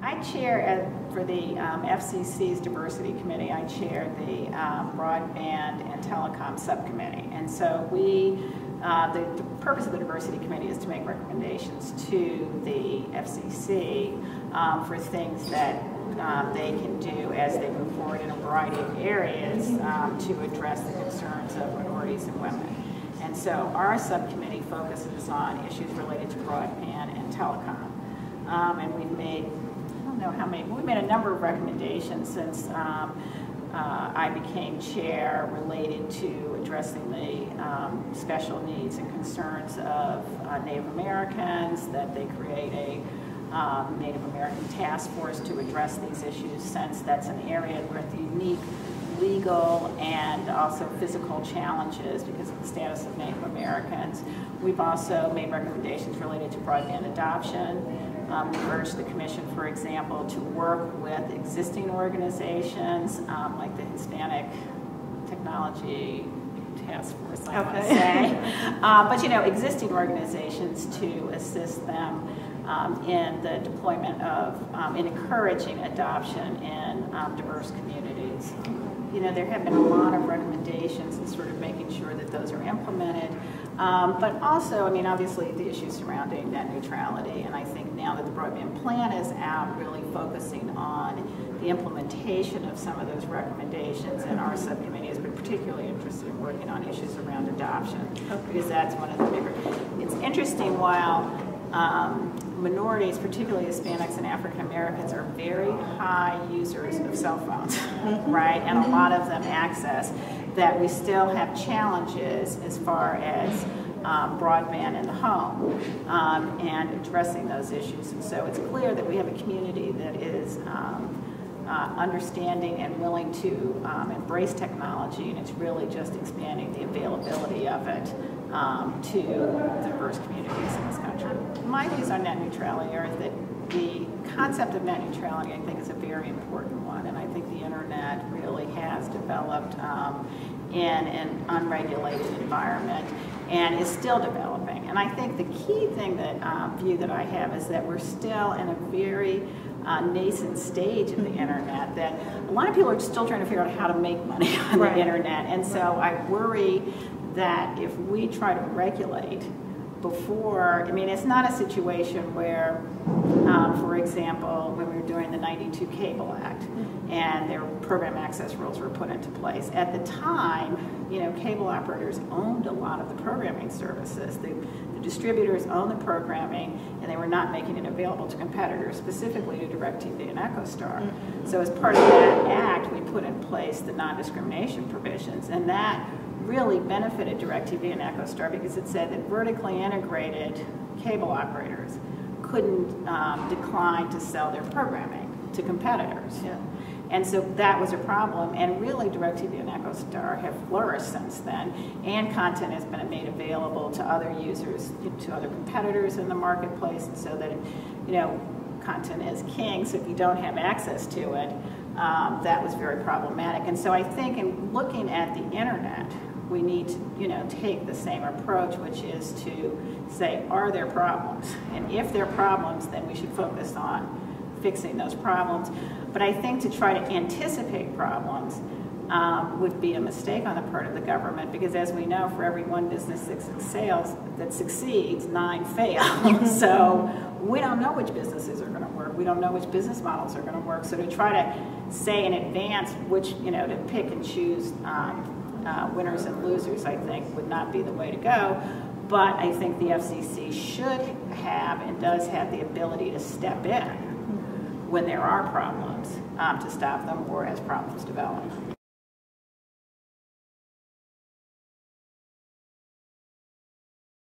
I chair for the FCC's Diversity Committee. I chair the Broadband and Telecom Subcommittee, and so the purpose of the Diversity Committee is to make recommendations to the FCC for things that they can do as they move forward in a variety of areas to address the concerns of minorities and women. And so our subcommittee focuses on issues related to broadband and telecom, and we've made, I don't know how many, we've made a number of recommendations since I became chair related to addressing the special needs and concerns of Native Americans, that they create a Native American task force to address these issues, since that's an area with unique legal and also physical challenges because of the status of Native Americans. We've also made recommendations related to broadband adoption. We urged the Commission, for example, to work with existing organizations like the Hispanic Technology Task Force, I want to say. But, you know, existing organizations to assist them in the deployment of, in encouraging adoption in diverse communities. You know, there have been a lot of recommendations in sort of making sure that those are implemented. But also, I mean, obviously the issues surrounding net neutrality, and I think now that the broadband plan is out, really focusing on the implementation of some of those recommendations, and our subcommittee has been particularly interested in working on issues around adoption, because that's one of the bigger. It's interesting, while minorities, particularly Hispanics and African Americans, are very high users of cell phones, right? And a lot of them access, that we still have challenges as far as broadband in the home and addressing those issues. And so it's clear that we have a community that is understanding and willing to embrace technology, and it's really just expanding the availability of it to diverse communities in this country. My views on net neutrality are that the concept of net neutrality, I think, is a very important one, and I think the internet really has developed in an unregulated environment and is still developing. And I think the key thing that view that I have is that we're still in a very nascent stage of the internet, that a lot of people are still trying to figure out how to make money on the internet, and so I worry that if we try to regulate before, I mean, it's not a situation where, for example, when we were doing the '92 Cable Act and their program access rules were put into place. At the time, you know, cable operators owned a lot of the programming services. The distributors owned the programming, and they were not making it available to competitors, specifically to DirecTV and EchoStar. So as part of that act, we put in place the non-discrimination provisions, and that really benefited DirecTV and EchoStar because it said that vertically integrated cable operators couldn't decline to sell their programming to competitors. And so that was a problem, and really DirecTV and EchoStar have flourished since then, and content has been made available to other users, to other competitors in the marketplace, and so that, you know, content is king, so if you don't have access to it, that was very problematic. And so I think in looking at the internet, we need to, you know, take the same approach, which is to say, are there problems? And if there are problems, then we should focus on fixing those problems. But I think to try to anticipate problems would be a mistake on the part of the government, because as we know, for every one business that succeeds, 9 fail. So we don't know which businesses are going to work. We don't know which business models are going to work. So to try to say in advance which, you know, to pick and choose winners and losers, I think, would not be the way to go. But I think the FCC should have and does have the ability to step in when there are problems to stop them or as problems develop.